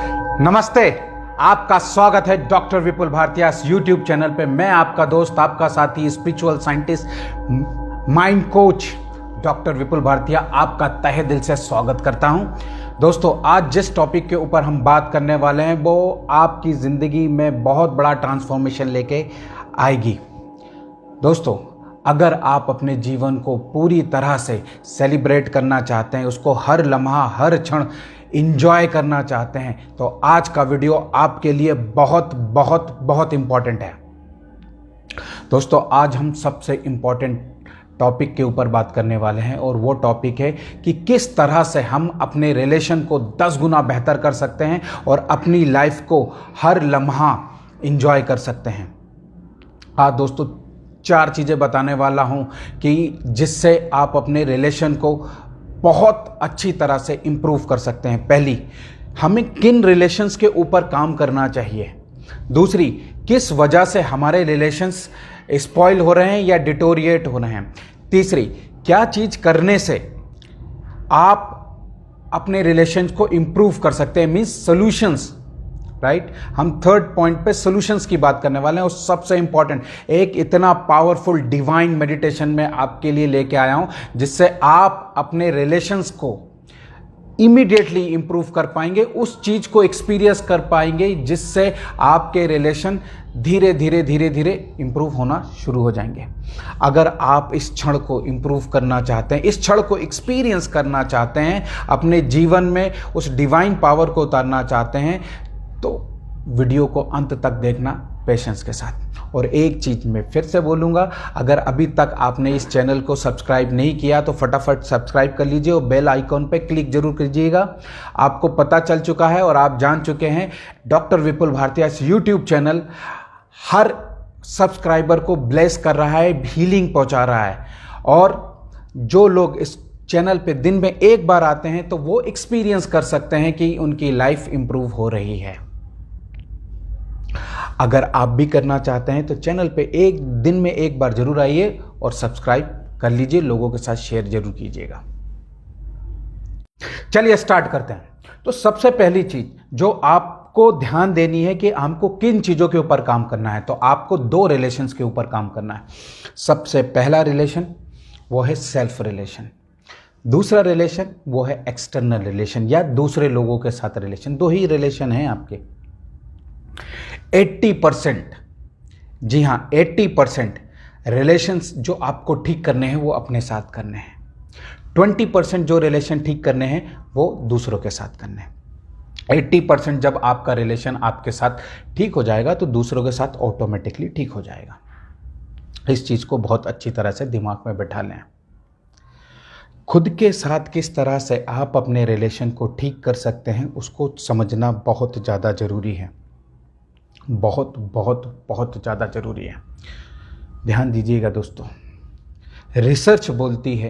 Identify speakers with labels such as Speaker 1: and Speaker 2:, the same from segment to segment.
Speaker 1: नमस्ते, आपका स्वागत है डॉक्टर विपुल भारतीय यूट्यूब चैनल पे। मैं आपका दोस्त, आपका साथी, spiritual scientist, mind coach doctor Vipul Bharatiya आपका तहे दिल से स्वागत करता हूं। दोस्तों, आज जिस टॉपिक के ऊपर हम बात करने वाले हैं वो आपकी ज़िंदगी में बहुत बड़ा ट्रांसफॉर्मेशन लेके आएगी। दोस्तों, अगर आप अपने जीवन को पूरी तरह से सेलिब्रेट करना चाहते हैं, उसको हर लम्हा हर क्षण इंजॉय करना चाहते हैं, तो आज का वीडियो आपके लिए बहुत बहुत बहुत इंपॉर्टेंट है। दोस्तों, आज हम सबसे इंपॉर्टेंट टॉपिक के ऊपर बात करने वाले हैं और वो टॉपिक है कि किस तरह से हम अपने रिलेशन को 10 गुना बेहतर कर सकते हैं और अपनी लाइफ को हर लम्हा इंजॉय कर सकते हैं। आज दोस्तों 4 चीज़ें बताने वाला हूं कि जिससे आप अपने रिलेशन को बहुत अच्छी तरह से इम्प्रूव कर सकते हैं। पहली, हमें किन रिलेशंस के ऊपर काम करना चाहिए। दूसरी, किस वजह से हमारे रिलेशंस स्पॉइल हो रहे हैं या डिटोरिएट हो रहे हैं। तीसरी, क्या चीज़ करने से आप अपने रिलेशंस को इम्प्रूव कर सकते हैं, मीन्स सॉल्यूशंस, राइट। हम थर्ड पॉइंट पे सॉल्यूशंस की बात करने वाले हैं और सबसे इंपॉर्टेंट, एक इतना पावरफुल डिवाइन मेडिटेशन में आपके लिए लेके आया हूं जिससे आप अपने रिलेशंस को इमीडिएटली इंप्रूव कर पाएंगे, उस चीज को एक्सपीरियंस कर पाएंगे जिससे आपके रिलेशन धीरे धीरे धीरे धीरे इंप्रूव होना शुरू हो जाएंगे। अगर आप इस क्षण को इंप्रूव करना चाहते हैं, इस क्षण को एक्सपीरियंस करना चाहते हैं, अपने जीवन में उस डिवाइन पावर को उतारना चाहते हैं, तो वीडियो को अंत तक देखना पेशेंस के साथ। और एक चीज़ मैं फिर से बोलूँगा, अगर अभी तक आपने इस चैनल को सब्सक्राइब नहीं किया तो फटाफट सब्सक्राइब कर लीजिए और बेल आइकॉन पे क्लिक जरूर कीजिएगा। आपको पता चल चुका है और आप जान चुके हैं, डॉक्टर विपुल भारतीय यूट्यूब चैनल हर सब्सक्राइबर को ब्लेस कर रहा है, हीलिंग पहुँचा रहा है। और जो लोग इस चैनल पे दिन में एक बार आते हैं तो वो एक्सपीरियंस कर सकते हैं कि उनकी लाइफ इंप्रूव हो रही है। अगर आप भी करना चाहते हैं तो चैनल पे एक दिन में एक बार जरूर आइए और सब्सक्राइब कर लीजिए, लोगों के साथ शेयर जरूर कीजिएगा। चलिए स्टार्ट करते हैं। तो सबसे पहली चीज जो आपको ध्यान देनी है कि हमको किन चीजों के ऊपर काम करना है, तो आपको 2 रिलेशंस के ऊपर काम करना है। सबसे पहला रिलेशन वो है सेल्फ रिलेशन, दूसरा रिलेशन वो है एक्सटर्नल रिलेशन या दूसरे लोगों के साथ रिलेशन। 2 ही रिलेशन हैं आपके। 80%, जी हाँ 80% रिलेशंस जो आपको ठीक करने हैं वो अपने साथ करने हैं। 20% जो रिलेशन ठीक करने हैं वो दूसरों के साथ करने हैं। 80% जब आपका रिलेशन आपके साथ ठीक हो जाएगा तो दूसरों के साथ ऑटोमेटिकली ठीक हो जाएगा। इस चीज़ को बहुत अच्छी तरह से दिमाग में बैठा लें। खुद के साथ किस तरह से आप अपने रिलेशन को ठीक कर सकते हैं उसको समझना बहुत ज़्यादा ज़रूरी है, बहुत बहुत बहुत ज़्यादा ज़रूरी है। ध्यान दीजिएगा दोस्तों, रिसर्च बोलती है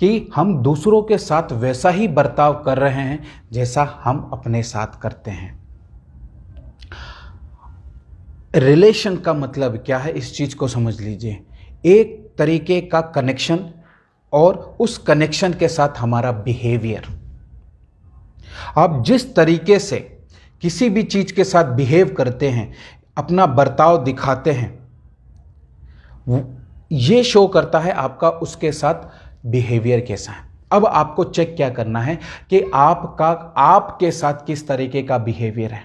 Speaker 1: कि हम दूसरों के साथ वैसा ही बर्ताव कर रहे हैं जैसा हम अपने साथ करते हैं। रिलेशन का मतलब क्या है, इस चीज़ को समझ लीजिए। एक तरीके का कनेक्शन और उस कनेक्शन के साथ हमारा बिहेवियर। आप जिस तरीके से किसी भी चीज के साथ बिहेव करते हैं, अपना बर्ताव दिखाते हैं, ये शो करता है आपका उसके साथ बिहेवियर कैसा है। अब आपको चेक क्या करना है कि आपके साथ किस तरीके का बिहेवियर है।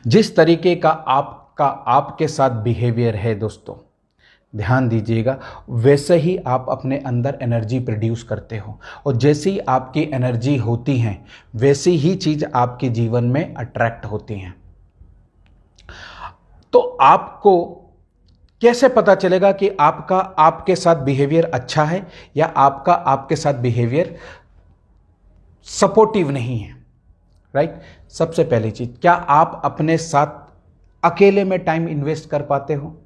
Speaker 1: जिस तरीके का आपके साथ बिहेवियर है दोस्तों, ध्यान दीजिएगा, वैसे ही आप अपने अंदर एनर्जी प्रोड्यूस करते हो और जैसी ही आपकी एनर्जी होती है वैसी ही चीज़ आपके जीवन में अट्रैक्ट होती हैं। तो आपको कैसे पता चलेगा कि आपका आपके साथ बिहेवियर अच्छा है या आपके साथ बिहेवियर सपोर्टिव नहीं है, राइट। सबसे पहली चीज़, क्या आप अपने साथ अकेले में टाइम इन्वेस्ट कर पाते हो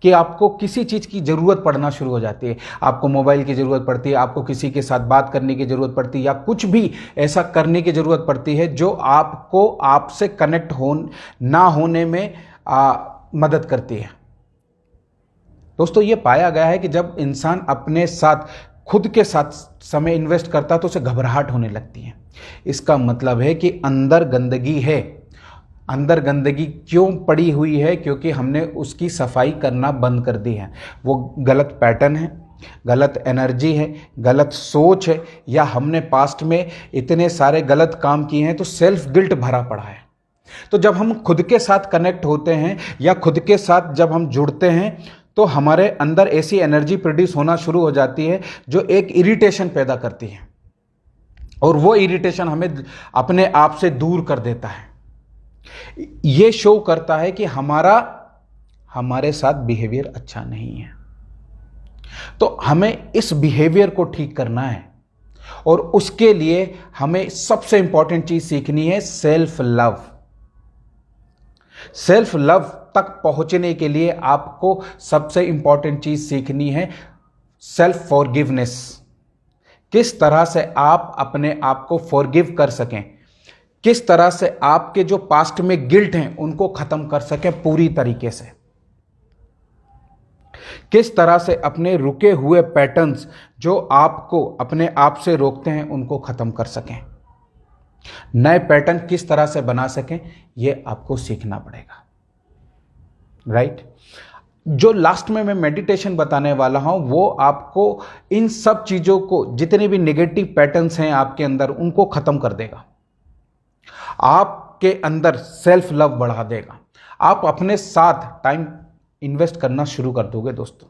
Speaker 1: कि आपको किसी चीज़ की ज़रूरत पड़ना शुरू हो जाती है। आपको मोबाइल की ज़रूरत पड़ती है, आपको किसी के साथ बात करने की ज़रूरत पड़ती है या कुछ भी ऐसा करने की ज़रूरत पड़ती है जो आपको आपसे कनेक्ट ना होने में मदद करती है। दोस्तों, ये पाया गया है कि जब इंसान अपने साथ खुद के साथ समय इन्वेस्ट करता है तो उसे घबराहट होने लगती है। इसका मतलब है कि अंदर गंदगी है। अंदर गंदगी क्यों पड़ी हुई है? क्योंकि हमने उसकी सफाई करना बंद कर दी है। वो गलत पैटर्न है, गलत एनर्जी है, गलत सोच है, या हमने पास्ट में इतने सारे गलत काम किए हैं तो सेल्फ गिल्ट भरा पड़ा है। तो जब हम खुद के साथ कनेक्ट होते हैं या खुद के साथ जब हम जुड़ते हैं तो हमारे अंदर ऐसी एनर्जी प्रोड्यूस होना शुरू हो जाती है जो एक इरिटेशन पैदा करती है, और वो इरिटेशन हमें अपने आप से दूर कर देता है। ये शो करता है कि हमारे साथ बिहेवियर अच्छा नहीं है। तो हमें इस बिहेवियर को ठीक करना है, और उसके लिए हमें सबसे इंपॉर्टेंट चीज सीखनी है सेल्फ लव। सेल्फ लव तक पहुंचने के लिए आपको सबसे इंपॉर्टेंट चीज सीखनी है सेल्फ फॉरगिवनेस। किस तरह से आप अपने आप को फॉरगिव कर सकें, किस तरह से आपके जो पास्ट में गिल्ट हैं उनको खत्म कर सकें पूरी तरीके से, किस तरह से अपने रुके हुए पैटर्न्स जो आपको अपने आप से रोकते हैं उनको खत्म कर सकें, नए पैटर्न किस तरह से बना सकें, यह आपको सीखना पड़ेगा। राइट? जो लास्ट में मैं मेडिटेशन बताने वाला हूं वो आपको इन सब चीजों को, जितने भी नेगेटिव पैटर्न्स हैं आपके अंदर, उनको खत्म कर देगा, आपके अंदर सेल्फ लव बढ़ा देगा, आप अपने साथ टाइम इन्वेस्ट करना शुरू कर दोगे दोस्तों।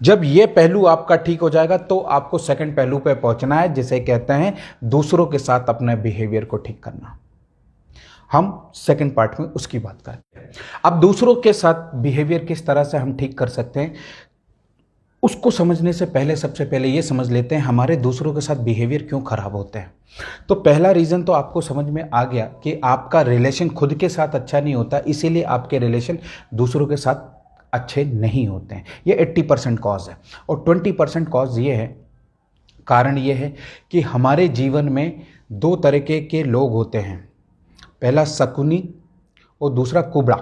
Speaker 1: जब ये पहलू आपका ठीक हो जाएगा तो आपको सेकंड पहलू पे पहुंचना है, जिसे कहते हैं दूसरों के साथ अपने बिहेवियर को ठीक करना। हम सेकंड पार्ट में उसकी बात करते हैं। अब दूसरों के साथ बिहेवियर किस तरह से हम ठीक कर सकते हैं, उसको समझने से पहले सबसे पहले ये समझ लेते हैं हमारे दूसरों के साथ बिहेवियर क्यों खराब होते हैं। तो पहला रीज़न तो आपको समझ में आ गया कि आपका रिलेशन खुद के साथ अच्छा नहीं होता, इसीलिए आपके रिलेशन दूसरों के साथ अच्छे नहीं होते हैं। ये 80% कॉज है, और 20% कॉज ये है, कारण ये है कि हमारे जीवन में दो तरीके के लोग होते हैं। पहला शकुनी और दूसरा कुबड़ा।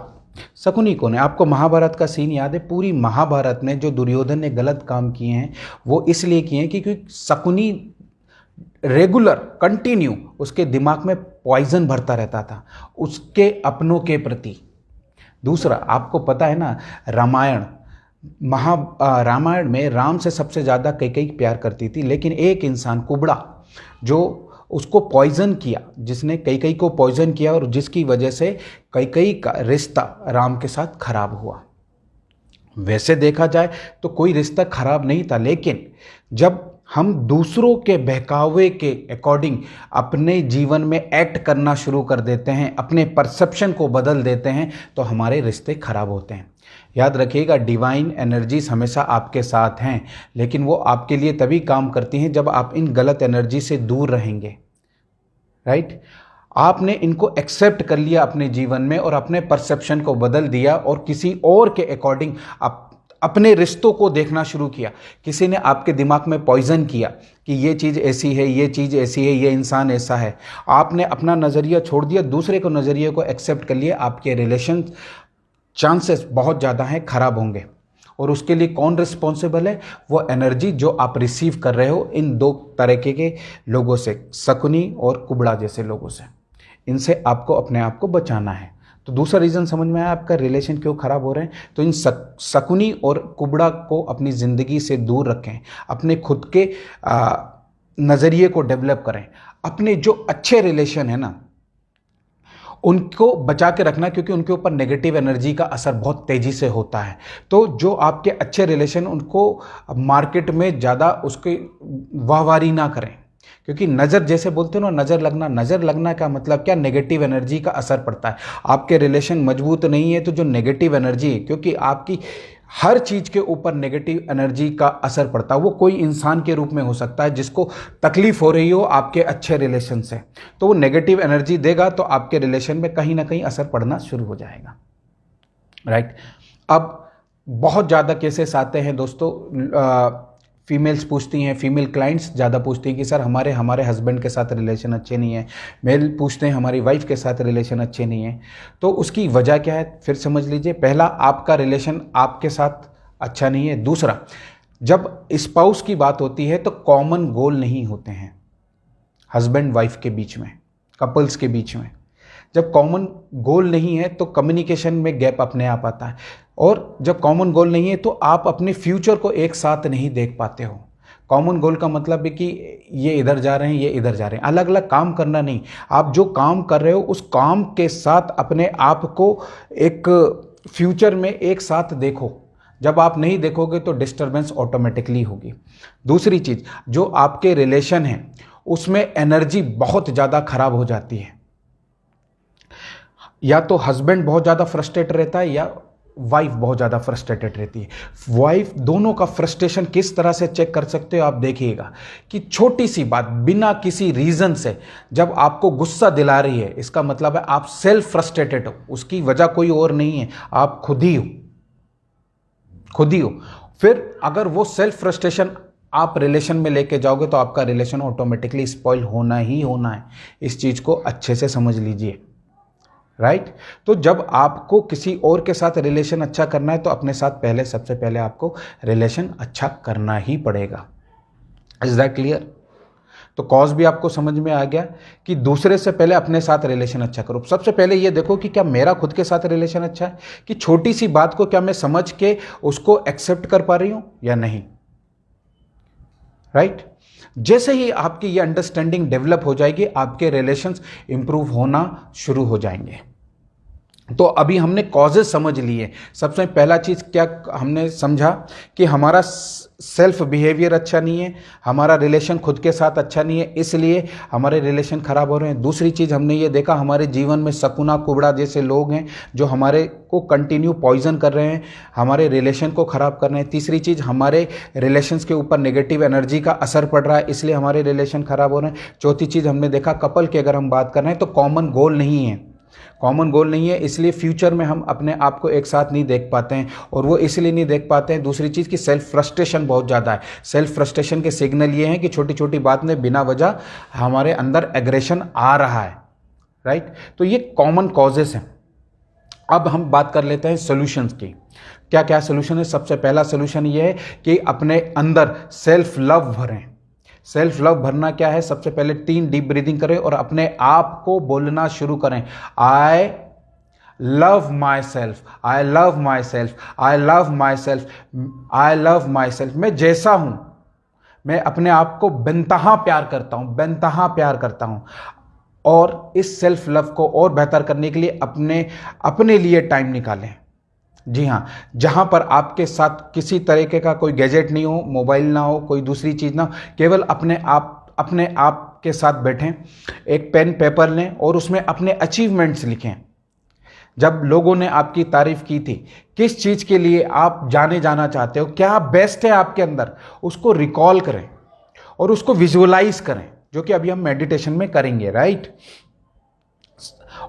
Speaker 1: शकुनी कौन है? आपको महाभारत का सीन याद है? पूरी महाभारत में जो दुर्योधन ने गलत काम किए हैं वो इसलिए किए हैं क्योंकि शकुनी रेगुलर कंटिन्यू उसके दिमाग में पॉइजन भरता रहता था उसके अपनों के प्रति। दूसरा, आपको पता है ना, रामायण में राम से सबसे ज़्यादा कैकेयी प्यार करती थी, लेकिन एक इंसान कुबड़ा जो उसको पॉइजन किया, जिसने कैकेयी को पॉइजन किया और जिसकी वजह से कैकेयी का रिश्ता राम के साथ खराब हुआ। वैसे देखा जाए तो कोई रिश्ता खराब नहीं था, लेकिन जब हम दूसरों के बहकावे के अकॉर्डिंग अपने जीवन में एक्ट करना शुरू कर देते हैं, अपने परसेप्शन को बदल देते हैं, तो हमारे रिश्ते खराब होते हैं। याद रखिएगा, डिवाइन एनर्जीज हमेशा आपके साथ हैं, लेकिन वो आपके लिए तभी काम करती हैं जब आप इन गलत एनर्जी से दूर रहेंगे। राइट? आपने इनको एक्सेप्ट कर लिया अपने जीवन में और अपने परसेप्शन को बदल दिया और किसी और के अकॉर्डिंग आप अपने रिश्तों को देखना शुरू किया। किसी ने आपके दिमाग में पॉइजन किया कि ये चीज़ ऐसी है, ये चीज़ ऐसी है, ये इंसान ऐसा है। आपने अपना नज़रिया छोड़ दिया, दूसरे को नज़रिए को एक्सेप्ट कर लिया। आपके रिलेशन चांसेस बहुत ज़्यादा हैं खराब होंगे। और उसके लिए कौन रिस्पॉन्सिबल है? वो एनर्जी जो आप रिसीव कर रहे हो इन दो तरीके के लोगों से, शकुनी और कुबड़ा जैसे लोगों से। इनसे आपको अपने आप को बचाना है। तो दूसरा रीज़न समझ में आया आपका रिलेशन क्यों खराब हो रहे हैं? तो इन शकुनी और कुबड़ा को अपनी ज़िंदगी से दूर रखें, अपने खुद के नज़रिए को डेवलप करें। अपने जो अच्छे रिलेशन है ना, उनको बचा के रखना, क्योंकि उनके ऊपर नेगेटिव एनर्जी का असर बहुत तेज़ी से होता है। तो जो आपके अच्छे रिलेशन, उनको मार्केट में ज़्यादा उसकी वाहवारी ना करें, क्योंकि नज़र, जैसे बोलते हो ना, नज़र लगना का मतलब क्या? नेगेटिव एनर्जी का असर पड़ता है। आपके रिलेशन मजबूत नहीं है तो जो नेगेटिव एनर्जी है, क्योंकि आपकी हर चीज़ के ऊपर नेगेटिव एनर्जी का असर पड़ता है। वो कोई इंसान के रूप में हो सकता है जिसको तकलीफ हो रही हो आपके अच्छे रिलेशन से, तो वो नेगेटिव एनर्जी देगा तो आपके रिलेशन में कहीं ना कहीं असर पड़ना शुरू हो जाएगा। राइट? अब बहुत ज़्यादा केसेस आते हैं दोस्तों, फीमेल्स पूछती हैं, फीमेल क्लाइंट्स ज़्यादा पूछती हैं कि सर हमारे हस्बैंड के साथ रिलेशन अच्छे नहीं है। मेल पूछते हैं हमारी वाइफ के साथ रिलेशन अच्छे नहीं है। तो उसकी वजह क्या है? फिर समझ लीजिए, पहला, आपका रिलेशन आपके साथ अच्छा नहीं है। दूसरा, जब स्पाउस की बात होती है तो कॉमन गोल नहीं होते हैं हस्बैंड वाइफ के बीच में, कपल्स के बीच में। जब कॉमन गोल नहीं है तो कम्युनिकेशन में गैप अपने आप आता है, और जब कॉमन गोल नहीं है तो आप अपने फ्यूचर को एक साथ नहीं देख पाते हो। कॉमन गोल का मतलब है कि ये इधर जा रहे हैं, ये इधर जा रहे हैं, अलग अलग काम करना नहीं। आप जो काम कर रहे हो उस काम के साथ अपने आप को एक फ्यूचर में एक साथ देखो। जब आप नहीं देखोगे तो डिस्टर्बेंस ऑटोमेटिकली होगी। दूसरी चीज़, जो आपके रिलेशन है उसमें एनर्जी बहुत ज़्यादा खराब हो जाती है। या तो हस्बैंड बहुत ज़्यादा फ्रस्ट्रेट रहता है या वाइफ बहुत ज़्यादा फ्रस्ट्रेटेड रहती है। वाइफ, दोनों का फ्रस्ट्रेशन किस तरह से चेक कर सकते हो आप देखिएगा कि छोटी सी बात बिना किसी रीज़न से जब आपको गुस्सा दिला रही है, इसका मतलब है आप सेल्फ फ्रस्ट्रेटेड हो, उसकी वजह कोई और नहीं है, आप खुद ही हो, खुद ही हो। फिर अगर वो सेल्फ फ्रस्ट्रेशन आप रिलेशन में लेके जाओगे तो आपका रिलेशन ऑटोमेटिकली स्पॉइल होना ही होना है। इस चीज़ को अच्छे से समझ लीजिए, राइट। तो जब आपको किसी और के साथ रिलेशन अच्छा करना है तो अपने साथ पहले, सबसे पहले आपको रिलेशन अच्छा करना ही पड़ेगा। Is that clear? तो कॉज भी आपको समझ में आ गया कि दूसरे से पहले अपने साथ रिलेशन अच्छा करो। सबसे पहले ये देखो कि क्या मेरा खुद के साथ रिलेशन अच्छा है, कि छोटी सी बात को क्या मैं समझ के उसको एक्सेप्ट कर पा रही हूं या नहीं, राइट। जैसे ही आपकी ये अंडरस्टैंडिंग डेवलप हो जाएगी, आपके रिलेशंस इंप्रूव होना शुरू हो जाएंगे। तो अभी हमने कॉजेज समझ लिए। सबसे पहला चीज़ क्या हमने समझा कि हमारा सेल्फ बिहेवियर अच्छा नहीं है, हमारा रिलेशन खुद के साथ अच्छा नहीं है, इसलिए हमारे रिलेशन खराब हो रहे हैं। दूसरी चीज़ हमने ये देखा, हमारे जीवन में शकुना कुबड़ा जैसे लोग हैं जो हमारे को कंटिन्यू पॉइजन कर रहे हैं, हमारे रिलेशन को ख़राब कर रहे हैं। तीसरी चीज़, हमारे रिलेशंस के ऊपर नेगेटिव एनर्जी का असर पड़ रहा है, इसलिए हमारे रिलेशन ख़राब हो रहे हैं। चौथी चीज़ हमने देखा, कपल की अगर हम बात कर रहे हैं तो कॉमन गोल नहीं है, कॉमन गोल नहीं है, इसलिए फ्यूचर में हम अपने आप को एक साथ नहीं देख पाते हैं। और वो इसलिए नहीं देख पाते हैं, दूसरी चीज़ कि सेल्फ फ्रस्ट्रेशन बहुत ज़्यादा है। सेल्फ फ्रस्ट्रेशन के सिग्नल ये हैं कि छोटी छोटी बात में बिना वजह हमारे अंदर एग्रेशन आ रहा है, राइट। तो ये कॉमन कॉजेस हैं। अब हम बात कर लेते हैं सॉल्यूशंस की। क्या क्या सॉल्यूशन है? सबसे पहला सॉल्यूशन ये है कि अपने अंदर सेल्फ लव भरें। सेल्फ लव भरना क्या है? सबसे पहले 3 डीप ब्रीदिंग करें और अपने आप को बोलना शुरू करें, I love my self, I love my self, I love my self, I love my self. मैं जैसा हूं, मैं अपने आप को बेनतहा प्यार करता हूं, बेनतहा प्यार करता हूं। और इस सेल्फ लव को और बेहतर करने के लिए अपने लिए टाइम निकालें। जी हाँ, जहाँ पर आपके साथ किसी तरीके का कोई गैजेट नहीं हो, मोबाइल ना हो, कोई दूसरी चीज़ ना हो, केवल अपने आप के साथ बैठें, एक पेन पेपर लें और उसमें अपने अचीवमेंट्स लिखें। जब लोगों ने आपकी तारीफ की थी, किस चीज़ के लिए आप जाना चाहते हो, क्या बेस्ट है आपके अंदर, उसको रिकॉल करें और उसको विजुअलाइज करें, जो कि अभी हम मेडिटेशन में करेंगे, राइट।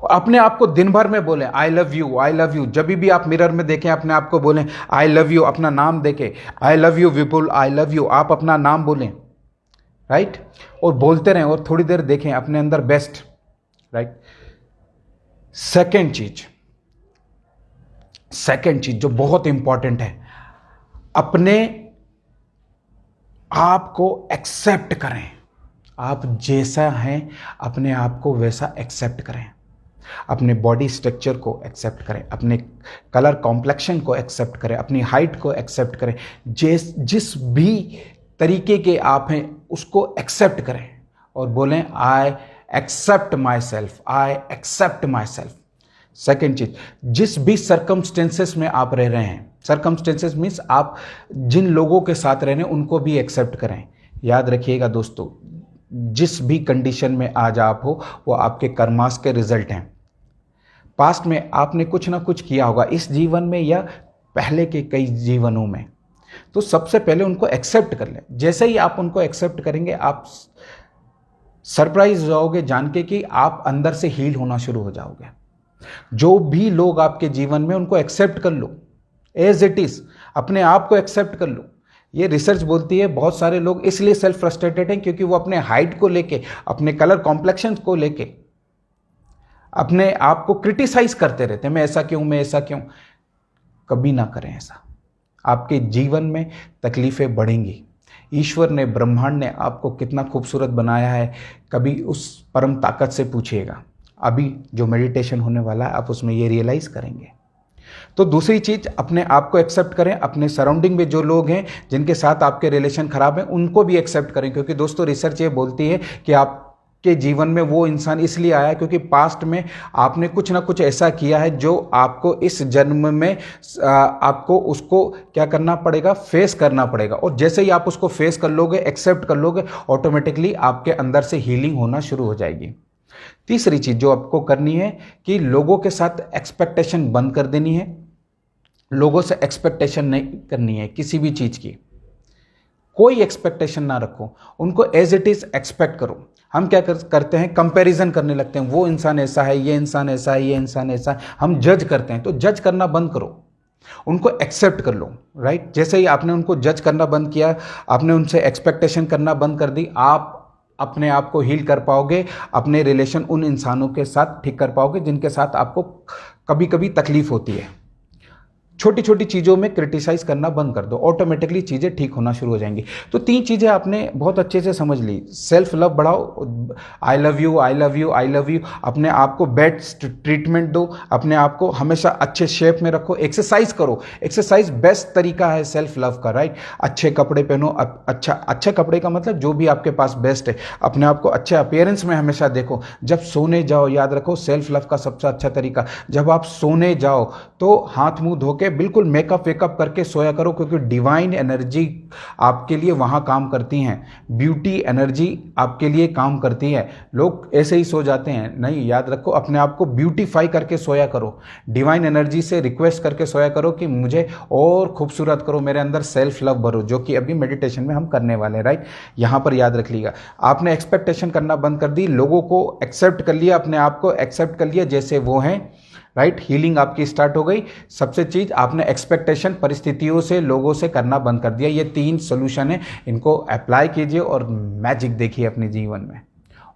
Speaker 1: अपने आप को दिन भर में बोलें I love you, I love you. जब भी आप मिरर में देखें अपने आप को बोलें आई लव यू, अपना नाम देखें, I love you Vipul, I love you, आप अपना नाम बोलें, राइट। और बोलते रहें और थोड़ी देर देखें अपने अंदर बेस्ट, राइट। सेकेंड चीज जो बहुत इंपॉर्टेंट है, अपने आप को एक्सेप्ट करें। आप जैसा हैं अपने आप को वैसा एक्सेप्ट करें। अपने बॉडी स्ट्रक्चर को एक्सेप्ट करें, अपने कलर कॉम्प्लेक्शन को एक्सेप्ट करें, अपनी हाइट को एक्सेप्ट करें। जिस भी तरीके के आप हैं उसको एक्सेप्ट करें और बोलें I accept myself, I accept myself. Second चीज, जिस भी सर्कमस्टेंसेस में आप रह रहे हैं, सर्कमस्टेंसेस मीन्स आप जिन लोगों के साथ रह रहे हैं उनको भी एक्सेप्ट करें। याद रखिएगा दोस्तों, जिस भी कंडीशन में आज आप हो वो आपके कर्मास के रिजल्ट हैं। पास्ट में आपने कुछ ना कुछ किया होगा, इस जीवन में या पहले के कई जीवनों में, तो सबसे पहले उनको एक्सेप्ट कर लें। जैसे ही आप उनको एक्सेप्ट करेंगे, आप सरप्राइज हो जाओगे जान के कि आप अंदर से हील होना शुरू हो जाओगे। जो भी लोग आपके जीवन में, उनको एक्सेप्ट कर लो एज इट इज, अपने आप को एक्सेप्ट कर लो। ये रिसर्च बोलती है बहुत सारे लोग इसलिए सेल्फ फ्रस्ट्रेटेड हैं क्योंकि वो अपने हाइट को लेके, अपने कलर कॉम्प्लेक्शन को लेके अपने आप को क्रिटिसाइज करते रहते हैं, मैं ऐसा क्यों, मैं ऐसा क्यों। कभी ना करें ऐसा। आपके जीवन में तकलीफ़ें बढ़ेंगी। ईश्वर ने, ब्रह्मांड ने आपको कितना खूबसूरत बनाया है, कभी उस परम ताकत से पूछिएगा। अभी जो मेडिटेशन होने वाला है आप उसमें ये रियलाइज़ करेंगे। तो दूसरी चीज़, अपने आप को एक्सेप्ट करें। अपने सराउंडिंग में जो लोग हैं जिनके साथ आपके रिलेशन ख़राब हैं उनको भी एक्सेप्ट करें, क्योंकि दोस्तों रिसर्च ये बोलती है कि आपके जीवन में वो इंसान इसलिए आया है क्योंकि पास्ट में आपने कुछ ना कुछ ऐसा किया है जो आपको इस जन्म में आपको उसको क्या करना पड़ेगा, फेस करना पड़ेगा। और जैसे ही आप उसको फेस कर लोगे, एक्सेप्ट कर लोगे, ऑटोमेटिकली आपके अंदर से हीलिंग होना शुरू हो जाएगी। तीसरी चीज़ जो आपको करनी है कि लोगों के साथ एक्सपेक्टेशन बंद कर देनी है। लोगों से एक्सपेक्टेशन नहीं करनी है किसी भी चीज़ की। कोई एक्सपेक्टेशन ना रखो, उनको एज इट इज़ एक्सपेक्ट करो। हम क्या करते हैं, कंपैरिजन करने लगते हैं, वो इंसान ऐसा है, ये इंसान ऐसा है, ये इंसान ऐसा है, हम जज करते हैं। तो जज करना बंद करो, उनको एक्सेप्ट कर लो, राइट। जैसे ही आपने उनको जज करना बंद किया, आपने उनसे एक्सपेक्टेशन करना बंद कर दी, आप अपने आप को हील कर पाओगे, अपने रिलेशन उन इंसानों के साथ ठीक कर पाओगे जिनके साथ आपको कभी कभी तकलीफ होती है। छोटी छोटी चीज़ों में क्रिटिसाइज करना बंद कर दो, ऑटोमेटिकली चीज़ें ठीक होना शुरू हो जाएंगी। तो 3 चीज़ें आपने बहुत अच्छे से समझ ली। सेल्फ लव बढ़ाओ, I love you, I love you, I love you. अपने आप को बेस्ट ट्रीटमेंट दो, अपने आप को हमेशा अच्छे शेप में रखो, एक्सरसाइज करो। एक्सरसाइज बेस्ट तरीका है सेल्फ लव का, राइट। अच्छे कपड़े पहनो, अच्छे कपड़े का मतलब जो भी आपके पास बेस्ट है। अपने आप को अच्छे अपीयरेंस में हमेशा देखो। जब सोने जाओ, याद रखो सेल्फ लव का सबसे अच्छा तरीका, जब आप सोने जाओ तो हाथ मुंह धो के बिल्कुल मेकअप वेकअप करके सोया करो, क्योंकि डिवाइन एनर्जी आपके लिए वहां काम करती हैं। ब्यूटी एनर्जी आपके लिए काम करती है। लोग ऐसे ही सो जाते हैं, नहीं, याद रखो अपने आप को ब्यूटीफाई करके सोया करो। डिवाइन एनर्जी से रिक्वेस्ट करके सोया करो कि मुझे और खूबसूरत करो, मेरे अंदर सेल्फ लव भरो, जो कि अभी मेडिटेशन में हम करने वाले हैं, राइट। यहां पर याद रख लीजिएगा, आपने एक्सपेक्टेशन करना बंद कर दी, लोगों को एक्सेप्ट कर लिया, अपने आप को एक्सेप्ट कर लिया जैसे वो हैं, राइट। हीलिंग आपकी स्टार्ट हो गई। सबसे चीज, आपने एक्सपेक्टेशन परिस्थितियों से, लोगों से करना बंद कर दिया। ये 3 सोल्यूशन है, इनको अप्लाई कीजिए और मैजिक देखिए अपने जीवन में,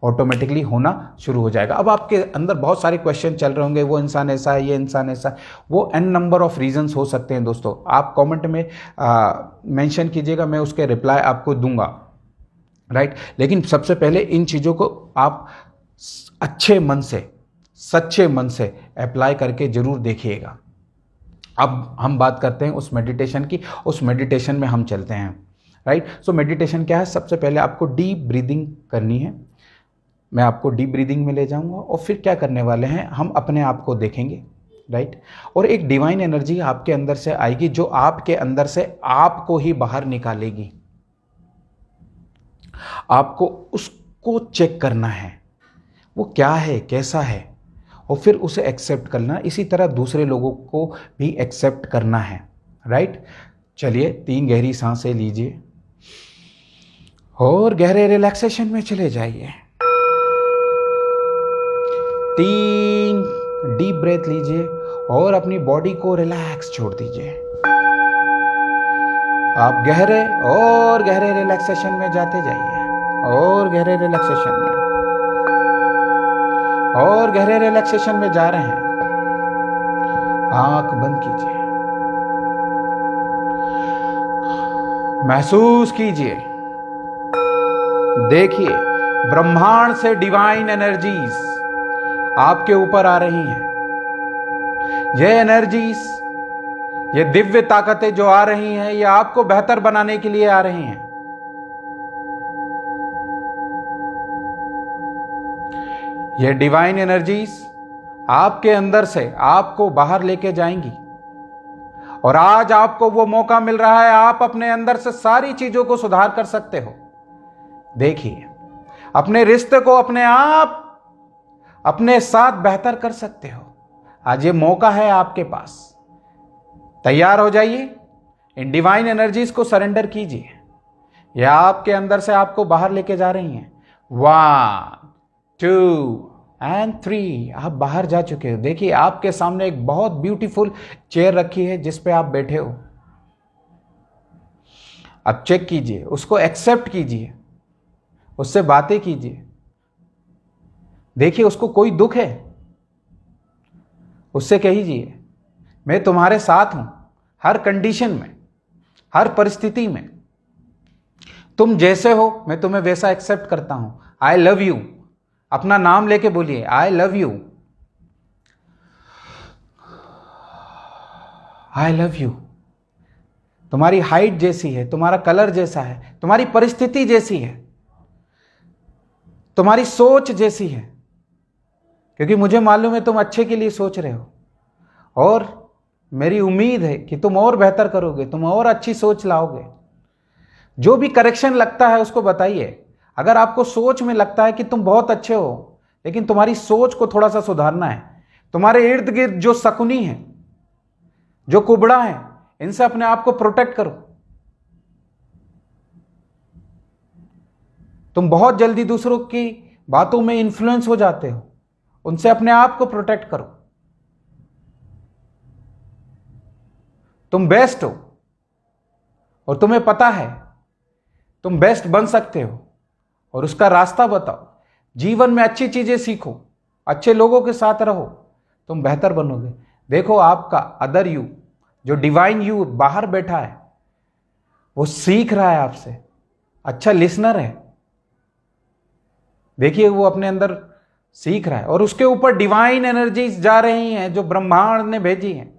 Speaker 1: ऑटोमेटिकली होना शुरू हो जाएगा। अब आपके अंदर बहुत सारे क्वेश्चन चल रहे होंगे, वो इंसान ऐसा है, ये इंसान ऐसा है, वो n नंबर ऑफ रीजंस हो सकते हैं दोस्तों। आप कमेंट में मेंशन कीजिएगा, मैं उसके रिप्लाई आपको दूंगा, राइट। लेकिन सबसे पहले इन चीज़ों को आप अच्छे मन से, सच्चे मन से अप्लाई करके जरूर देखिएगा। अब हम बात करते हैं उस मेडिटेशन की, उस मेडिटेशन में हम चलते हैं, राइट। सो मेडिटेशन क्या है, सबसे पहले आपको डीप ब्रीदिंग करनी है। मैं आपको डीप ब्रीदिंग में ले जाऊंगा और फिर क्या करने वाले हैं, हम अपने आप को देखेंगे, राइट। और एक डिवाइन एनर्जी आपके अंदर से आएगी जो आपके अंदर से आपको ही बाहर निकालेगी। आपको उसको चेक करना है, वो क्या है, कैसा है, और फिर उसे एक्सेप्ट करना। इसी तरह दूसरे लोगों को भी एक्सेप्ट करना है, राइट। चलिए 3 गहरी सांसें लीजिए और गहरे रिलैक्सेशन में चले जाइए। 3 डीप ब्रेथ लीजिए और अपनी बॉडी को रिलैक्स छोड़ दीजिए। आप गहरे और गहरे रिलैक्सेशन में जाते जाइए, और गहरे रिलैक्सेशन में, और गहरे रिलैक्सेशन में जा रहे हैं। आंख बंद कीजिए, महसूस कीजिए, देखिए ब्रह्मांड से डिवाइन एनर्जीज आपके ऊपर आ रही हैं। ये एनर्जीज, ये दिव्य ताकतें जो आ रही हैं, ये आपको बेहतर बनाने के लिए आ रही हैं। ये डिवाइन एनर्जीज आपके अंदर से आपको बाहर लेके जाएंगी। और आज आपको वो मौका मिल रहा है, आप अपने अंदर से सारी चीजों को सुधार कर सकते हो। देखिए, अपने रिश्ते को अपने आप अपने साथ बेहतर कर सकते हो। आज ये मौका है आपके पास। तैयार हो जाइए, इन डिवाइन एनर्जीज को सरेंडर कीजिए। ये आपके अंदर से आपको बाहर लेके जा रही हैं। 1 2 and 3, आप बाहर जा चुके हो। देखिए आपके सामने एक बहुत ब्यूटीफुल चेयर रखी है जिस पे आप बैठे हो। अब चेक कीजिए, उसको एक्सेप्ट कीजिए, उससे बातें कीजिए। देखिए उसको कोई दुख है, उससे कहिए मैं तुम्हारे साथ हूं हर कंडीशन में, हर परिस्थिति में। तुम जैसे हो मैं तुम्हें वैसा एक्सेप्ट करता हूं। I love you. अपना नाम लेके बोलिए, I love you, I love you. तुम्हारी हाइट जैसी है, तुम्हारा कलर जैसा है, तुम्हारी परिस्थिति जैसी है, तुम्हारी सोच जैसी है, क्योंकि मुझे मालूम है तुम अच्छे के लिए सोच रहे हो, और मेरी उम्मीद है कि तुम और बेहतर करोगे, तुम और अच्छी सोच लाओगे। जो भी करेक्शन लगता है उसको बताइए। अगर आपको सोच में लगता है कि तुम बहुत अच्छे हो, लेकिन तुम्हारी सोच को थोड़ा सा सुधारना है, तुम्हारे इर्द गिर्द जो शकुनी है, जो कुबड़ा है, इनसे अपने आप को प्रोटेक्ट करो। तुम बहुत जल्दी दूसरों की बातों में इन्फ्लुएंस हो जाते हो, उनसे अपने आप को प्रोटेक्ट करो। तुम बेस्ट हो और तुम्हें पता है तुम बेस्ट बन सकते हो, और उसका रास्ता बताओ। जीवन में अच्छी चीजें सीखो, अच्छे लोगों के साथ रहो, तुम बेहतर बनोगे। देखो आपका अदर यू, जो डिवाइन यू बाहर बैठा है, वो सीख रहा है आपसे, अच्छा लिसनर है। देखिए वो अपने अंदर सीख रहा है, और उसके ऊपर डिवाइन एनर्जीज जा रही हैं जो ब्रह्मांड ने भेजी हैं।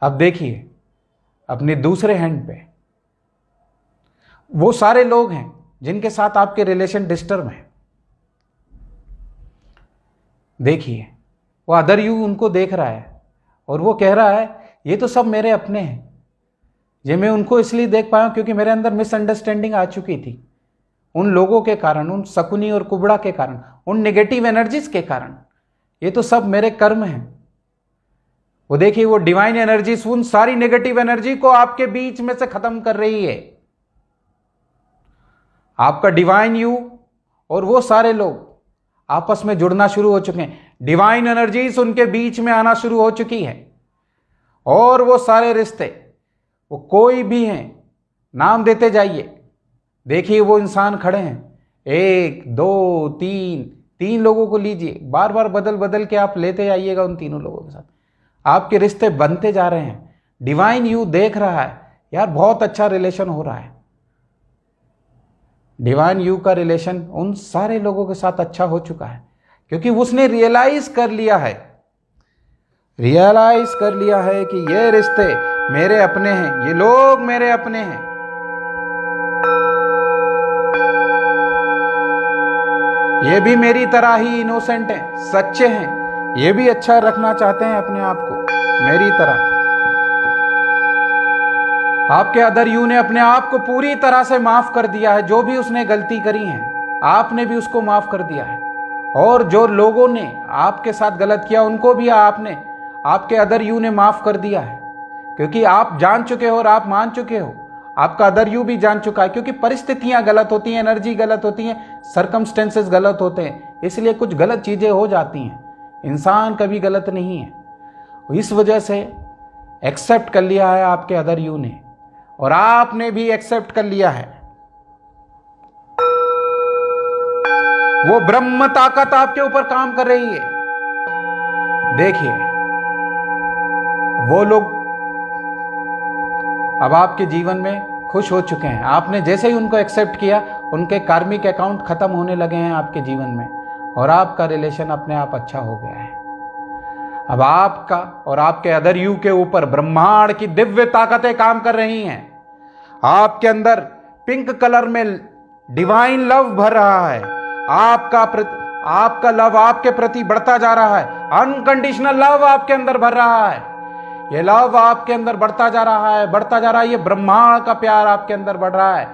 Speaker 1: अब देखिए अपने दूसरे हैंड पे वो सारे लोग हैं जिनके साथ आपके रिलेशन डिस्टर्ब हैं। देखिए वो अदर यू उनको देख रहा है और वो कह रहा है ये तो सब मेरे अपने हैं, ये मैं उनको इसलिए देख पाया क्योंकि मेरे अंदर मिसअंडरस्टैंडिंग आ चुकी थी उन लोगों के कारण, उन शकुनी और कुबड़ा के कारण, उन नेगेटिव एनर्जीज के कारण। ये तो सब मेरे कर्म हैं। वो देखिए वो डिवाइन एनर्जीज उन सारी नेगेटिव एनर्जी को आपके बीच में से खत्म कर रही है। आपका डिवाइन यू और वो सारे लोग आपस में जुड़ना शुरू हो चुके हैं, डिवाइन एनर्जीज उनके बीच में आना शुरू हो चुकी है, और वो सारे रिश्ते, वो कोई भी हैं, नाम देते जाइए। देखिए वो इंसान खड़े हैं, 1 2 3 लोगों को लीजिए, बार बार बदल बदल के आप लेते आइएगा उन तीनों लोगों के साथ, आपके रिश्ते बनते जा रहे हैं। डिवाइन यू देख रहा है यार बहुत अच्छा रिलेशन हो रहा है। डिवाइन यू का रिलेशन उन सारे लोगों के साथ अच्छा हो चुका है, क्योंकि उसने रियलाइज कर लिया है कि ये रिश्ते मेरे अपने हैं, ये लोग मेरे अपने हैं। ये भी मेरी तरह ही इनोसेंट हैं, सच्चे हैं, ये भी अच्छा रखना चाहते हैं अपने आप को मेरी तरह। आपके अदर यू ने अपने आप को पूरी तरह से माफ कर दिया है। जो भी उसने गलती करी है आपने भी उसको माफ कर दिया है, और जो लोगों ने आपके साथ गलत किया उनको भी आपके अदर यू ने माफ कर दिया है, क्योंकि आप जान चुके हो और आप मान चुके हो। आपका अदर यू भी जान चुका है, क्योंकि परिस्थितियां गलत होती हैं, एनर्जी गलत होती है, सर्कमस्टेंसेस गलत होते हैं, इसलिए कुछ गलत चीजें हो जाती हैं। इंसान कभी गलत नहीं है। इस वजह से एक्सेप्ट कर लिया है आपके अदर यू ने, और आपने भी एक्सेप्ट कर लिया है। वो ब्रह्म ताकत आपके ऊपर काम कर रही है। देखिए वो लोग अब आपके जीवन में खुश हो चुके हैं। आपने जैसे ही उनको एक्सेप्ट किया, उनके कार्मिक अकाउंट खत्म होने लगे हैं आपके जीवन में, और आपका रिलेशन अपने आप अच्छा हो गया है। अब आपका और आपके अदर यू के ऊपर ब्रह्मांड की दिव्य ताकतें काम कर रही हैं। आपके अंदर पिंक कलर में डिवाइन लव भर रहा है। आपका लव आपके प्रति बढ़ता जा रहा है। अनकंडीशनल लव आपके अंदर भर रहा है। ये लव आपके अंदर बढ़ता जा रहा है। ये ब्रह्मांड का प्यार आपके अंदर बढ़ रहा है,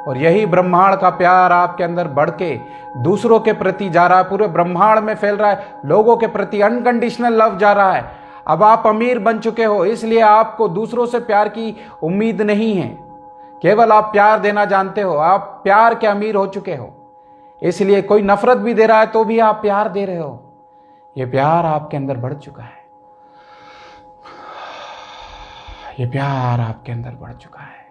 Speaker 1: और यही ब्रह्मांड का प्यार आपके अंदर बढ़ के दूसरों के प्रति जा रहा है, पूरे ब्रह्मांड में फैल रहा है। लोगों के प्रति अनकंडीशनल लव जा रहा है। अब आप अमीर बन चुके हो, इसलिए आपको दूसरों से प्यार की उम्मीद नहीं है, केवल आप प्यार देना जानते हो। आप प्यार के अमीर हो चुके हो, इसलिए कोई नफरत भी दे रहा है तो भी आप प्यार दे रहे हो। ये प्यार आपके अंदर बढ़ चुका है। ये प्यार आपके अंदर बढ़ चुका है।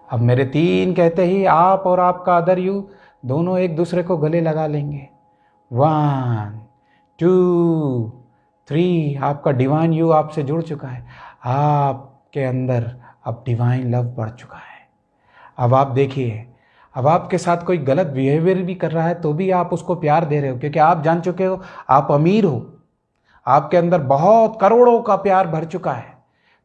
Speaker 1: अब मेरे 3 कहते ही आप और आपका अदर यू दोनों एक दूसरे को गले लगा लेंगे। 1 2 3, आपका डिवाइन यू आपसे जुड़ चुका है। आपके अंदर अब डिवाइन लव बढ़ चुका है। अब आप देखिए, अब आपके साथ कोई गलत बिहेवियर भी कर रहा है तो भी आप उसको प्यार दे रहे हो, क्योंकि आप जान चुके हो आप अमीर हो, आपके अंदर बहुत करोड़ों का प्यार भर चुका है।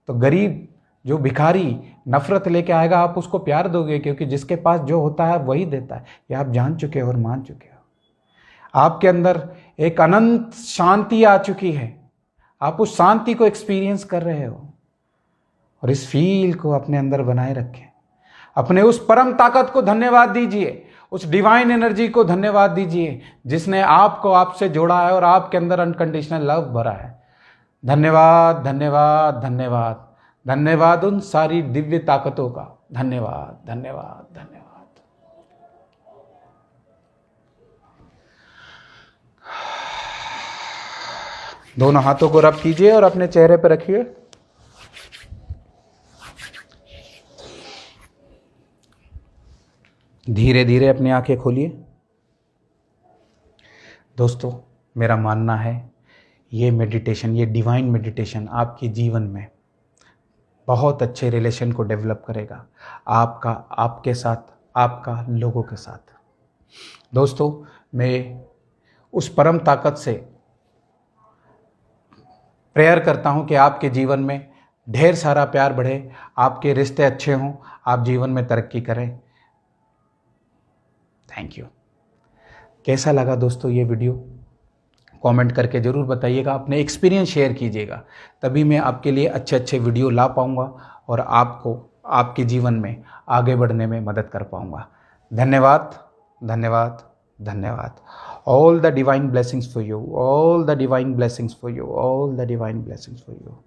Speaker 1: तो गरीब जो भिखारी नफरत लेके आएगा, आप उसको प्यार दोगे, क्योंकि जिसके पास जो होता है वही देता है। ये आप जान चुके हो और मान चुके हो। आपके अंदर एक अनंत शांति आ चुकी है। आप उस शांति को एक्सपीरियंस कर रहे हो और इस फील को अपने अंदर बनाए रखें। अपने उस परम ताकत को धन्यवाद दीजिए, उस डिवाइन एनर्जी को धन्यवाद दीजिए जिसने आपको आपसे जोड़ा है और आपके अंदर अनकंडीशनल लव भरा है। धन्यवाद, धन्यवाद, धन्यवाद, धन्यवाद उन सारी दिव्य ताकतों का। धन्यवाद, धन्यवाद, धन्यवाद। दोनों हाथों को रब कीजिए और अपने चेहरे पर रखिए। धीरे धीरे अपनी आंखें खोलिए। दोस्तों, मेरा मानना है ये मेडिटेशन, ये डिवाइन मेडिटेशन आपके जीवन में बहुत अच्छे रिलेशन को डेवलप करेगा, आपका आपके साथ, आपका लोगों के साथ। दोस्तों, मैं उस परम ताकत से प्रेयर करता हूं कि आपके जीवन में ढेर सारा प्यार बढ़े, आपके रिश्ते अच्छे हों, आप जीवन में तरक्की करें। Thank you. कैसा लगा दोस्तों ये वीडियो? कमेंट करके ज़रूर बताइएगा, अपने एक्सपीरियंस शेयर कीजिएगा, तभी मैं आपके लिए अच्छे अच्छे वीडियो ला पाऊँगा और आपको आपके जीवन में आगे बढ़ने में मदद कर पाऊँगा। धन्यवाद, धन्यवाद, धन्यवाद। All the divine blessings for you, all the divine blessings for you, all the divine blessings for you.